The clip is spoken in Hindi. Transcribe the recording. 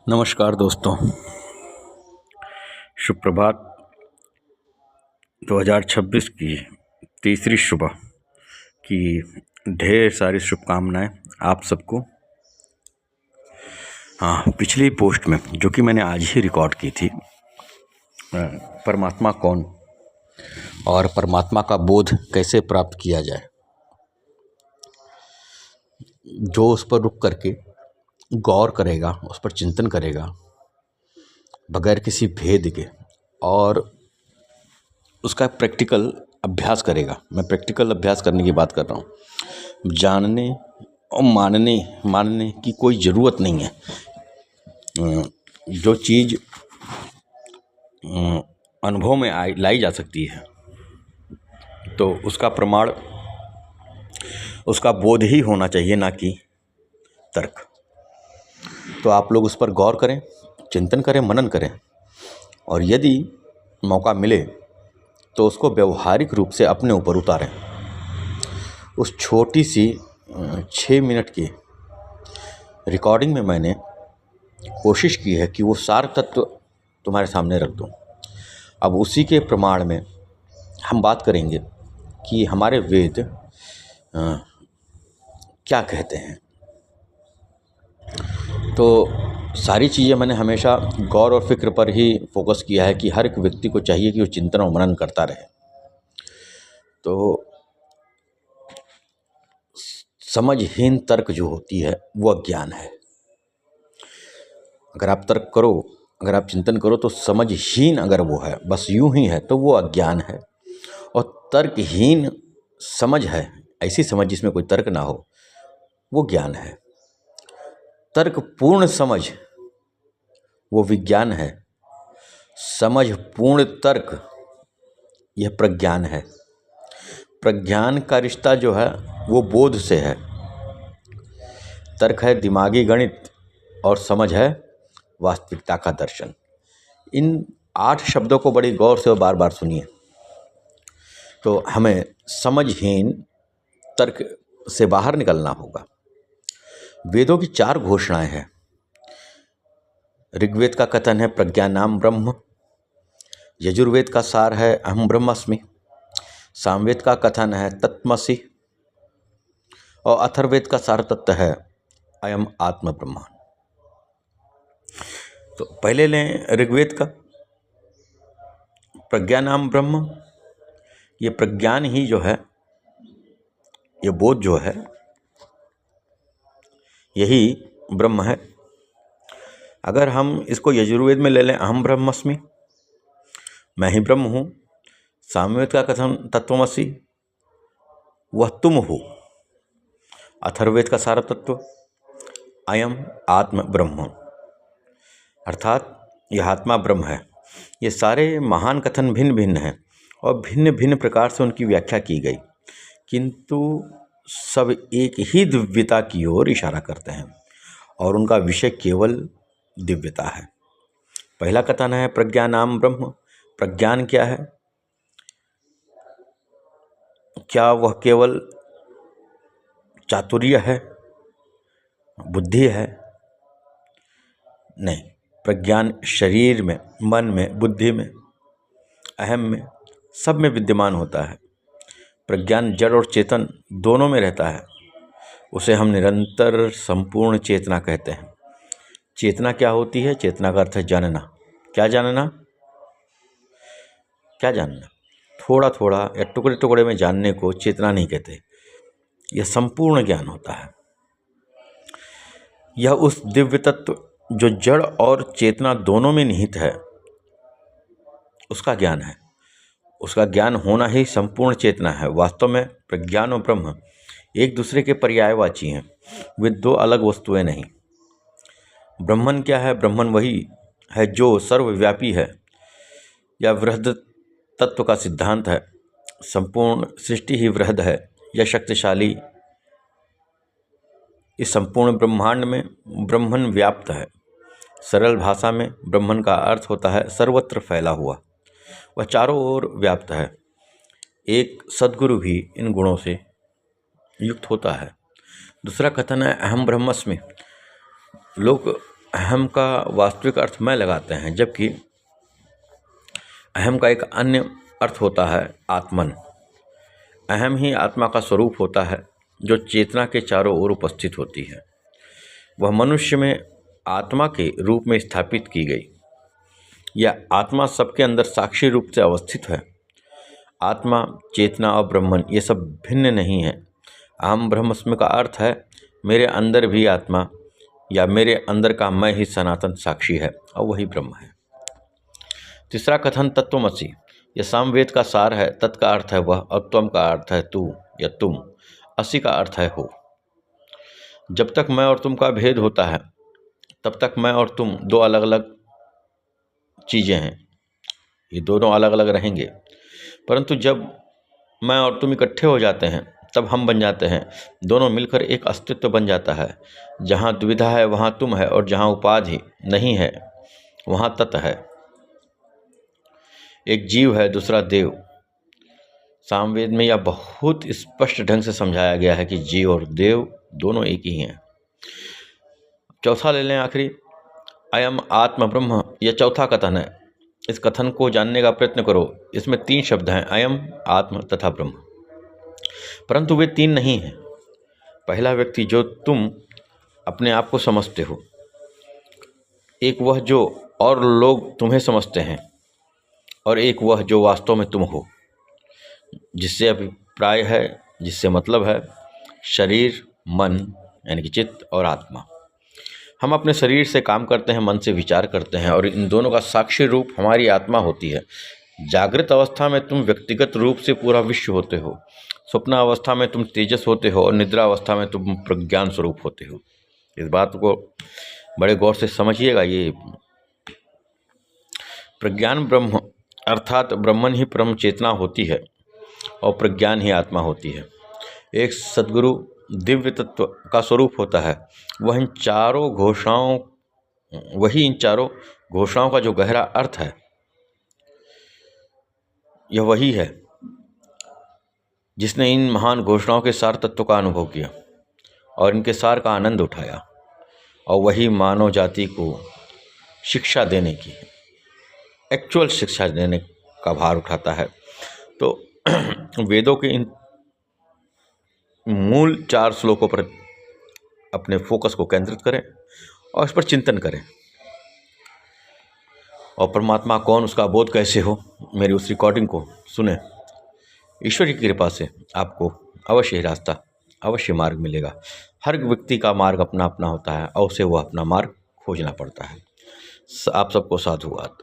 नमस्कार दोस्तों, शुभ प्रभात। 2026 की तीसरी सुबह की ढेर सारी शुभकामनाएं आप सबको। हाँ, पिछली पोस्ट में जो कि मैंने आज ही रिकॉर्ड की थी, परमात्मा कौन और परमात्मा का बोध कैसे प्राप्त किया जाए, जो उस पर रुक करके गौर करेगा, उस पर चिंतन करेगा बगैर किसी भेद के और उसका प्रैक्टिकल अभ्यास करेगा। मैं प्रैक्टिकल अभ्यास करने की बात कर रहा हूँ। जानने और मानने की कोई ज़रूरत नहीं है। जो चीज़ अनुभव में लाई जा सकती है तो उसका प्रमाण उसका बोध ही होना चाहिए, ना कि तर्क। तो आप लोग उस पर गौर करें, चिंतन करें, मनन करें और यदि मौका मिले तो उसको व्यवहारिक रूप से अपने ऊपर उतारें। उस छोटी सी 6 मिनट की रिकॉर्डिंग में मैंने कोशिश की है कि वो सार तत्व तुम्हारे सामने रख दूं। अब उसी के प्रमाण में हम बात करेंगे कि हमारे वेद क्या कहते हैं। तो सारी चीज़ें मैंने हमेशा गौर और फिक्र पर ही फोकस किया है कि हर एक व्यक्ति को चाहिए कि वो चिंतन और मनन करता रहे। तो समझहीन तर्क जो होती है वो अज्ञान है। अगर आप तर्क करो, अगर आप चिंतन करो तो समझहीन अगर वो है, बस यूं ही है, तो वो अज्ञान है। और तर्कहीन समझ है, ऐसी समझ जिसमें कोई तर्क ना हो, वो ज्ञान है। तर्क पूर्ण समझ वो विज्ञान है। समझ पूर्ण तर्क यह प्रज्ञान है। प्रज्ञान का रिश्ता जो है वो बोध से है। तर्क है दिमागी गणित और समझ है वास्तविकता का दर्शन। इन 8 शब्दों को बड़ी गौर से और बार बार सुनिए। तो हमें समझहीन तर्क से बाहर निकलना होगा। वेदों की 4 घोषणाएं हैं। ऋग्वेद का कथन है प्रज्ञानाम ब्रह्म, यजुर्वेद का सार है अहम ब्रह्मास्मि, सामवेद का कथन है तत्त्वमसि और अथर्ववेद का सार तत्व है अयम आत्म ब्रह्म। तो पहले लें ऋग्वेद का प्रज्ञानाम ब्रह्म। ये प्रज्ञान ही जो है, ये बोध जो है, यही ब्रह्म है। अगर हम इसको यजुर्वेद में ले लें अहम ब्रह्मास्मि, मैं ही ब्रह्म हूँ। सामवेद का कथन तत्त्वमसि, वह तुम हो। अथर्ववेद का सारा तत्व अयम आत्म ब्रह्म, अर्थात यह आत्मा ब्रह्म है। ये सारे महान कथन भिन्न भिन्न हैं और भिन्न भिन्न प्रकार से उनकी व्याख्या की गई, किंतु सब एक ही दिव्यता की ओर इशारा करते हैं और उनका विषय केवल दिव्यता है। पहला कथन है प्रज्ञानाम ब्रह्म। प्रज्ञान क्या है? क्या वह केवल चातुर्य है, बुद्धि है? नहीं, प्रज्ञान शरीर में, मन में, बुद्धि में, अहम में, सब में विद्यमान होता है। प्रज्ञान जड़ और चेतन दोनों में रहता है। उसे हम निरंतर संपूर्ण चेतना कहते हैं। चेतना क्या होती है? चेतना का अर्थ है जानना। क्या जानना? क्या जानना? थोड़ा थोड़ा या टुकड़े टुकड़े में जानने को चेतना नहीं कहते। यह संपूर्ण ज्ञान होता है। यह उस दिव्य तत्व जो जड़ और चेतना दोनों में निहित है, उसका ज्ञान है। उसका ज्ञान होना ही संपूर्ण चेतना है। वास्तव में प्रज्ञान और ब्रह्म एक दूसरे के पर्यायवाची हैं। वे दो अलग वस्तुएं नहीं। ब्रह्मन क्या है? ब्रह्मन वही है जो सर्वव्यापी है या वृहद तत्व का सिद्धांत है। संपूर्ण सृष्टि ही वृहद है या शक्तिशाली। इस संपूर्ण ब्रह्मांड में ब्रह्मन व्याप्त है। सरल भाषा में ब्रह्मन का अर्थ होता है सर्वत्र फैला हुआ। वह चारों ओर व्याप्त है। एक सद्गुरु भी इन गुणों से युक्त होता है। दूसरा कथन है अहम ब्रह्मास्मि। लोग अहम का वास्तविक अर्थ मैं लगाते हैं, जबकि अहम का एक अन्य अर्थ होता है आत्मन। अहम ही आत्मा का स्वरूप होता है जो चेतना के चारों ओर उपस्थित होती है। वह मनुष्य में आत्मा के रूप में स्थापित की गई। यह आत्मा सबके अंदर साक्षी रूप से अवस्थित है। आत्मा, चेतना और ब्रह्मन ये सब भिन्न नहीं है। अहम ब्रह्मस्मि का अर्थ है मेरे अंदर भी आत्मा या मेरे अंदर का मैं ही सनातन साक्षी है और वही ब्रह्म है। तीसरा कथन तत्वमसि, यह सामवेद का सार है। तत् का अर्थ है वह, और त्वम का अर्थ है तू या तुम, असि का अर्थ है हो। जब तक मैं और तुम का भेद होता है तब तक मैं और तुम दो अलग अलग चीज़ें हैं, ये दोनों अलग अलग रहेंगे। परंतु जब मैं और तुम इकट्ठे हो जाते हैं तब हम बन जाते हैं। दोनों मिलकर एक अस्तित्व बन जाता है। जहाँ द्विधा है वहाँ तुम है, और जहाँ उपाधि नहीं है वहाँ तत् है। एक जीव है, दूसरा देव। सामवेद में यह बहुत स्पष्ट ढंग से समझाया गया है कि जीव और देव दोनों एक ही हैं। चौथा ले लें आखिरी, अयम आत्म ब्रह्म, यह चौथा कथन है। इस कथन को जानने का प्रयत्न करो। इसमें 3 शब्द हैं, अयम, आत्म तथा ब्रह्म, परंतु वे 3 नहीं हैं। पहला व्यक्ति जो तुम अपने आप को समझते हो, एक वह जो और लोग तुम्हें समझते हैं, और एक वह जो वास्तव में तुम हो, जिससे अभिप्राय है, जिससे मतलब है शरीर, मन यानी कि चित्त और आत्मा। हम अपने शरीर से काम करते हैं, मन से विचार करते हैं, और इन दोनों का साक्षी रूप हमारी आत्मा होती है। जागृत अवस्था में तुम व्यक्तिगत रूप से पूरा विश्व होते हो, स्वप्न अवस्था में तुम तेजस होते हो, और निद्रा अवस्था में तुम प्रज्ञान स्वरूप होते हो। इस बात को बड़े गौर से समझिएगा। ये प्रज्ञान ब्रह्म अर्थात ब्रह्मन ही परम चेतना होती है और प्रज्ञान ही आत्मा होती है। एक सद्गुरु दिव्य तत्व का स्वरूप होता है। वही इन चारों घोषणाओं का जो गहरा अर्थ है, यह वही है जिसने इन महान घोषणाओं के सार तत्व का अनुभव किया और इनके सार का आनंद उठाया, और वही मानव जाति को शिक्षा देने की, एक्चुअल शिक्षा देने का भार उठाता है। तो वेदों के इन मूल 4 श्लोकों पर अपने फोकस को केंद्रित करें और इस पर चिंतन करें, और परमात्मा कौन, उसका बोध कैसे हो, मेरी उस रिकॉर्डिंग को सुने। ईश्वर की कृपा से आपको अवश्य ही रास्ता, अवश्य मार्ग मिलेगा। हर व्यक्ति का मार्ग अपना अपना होता है और उसे वह अपना मार्ग खोजना पड़ता है। आप सबको साधुवाद।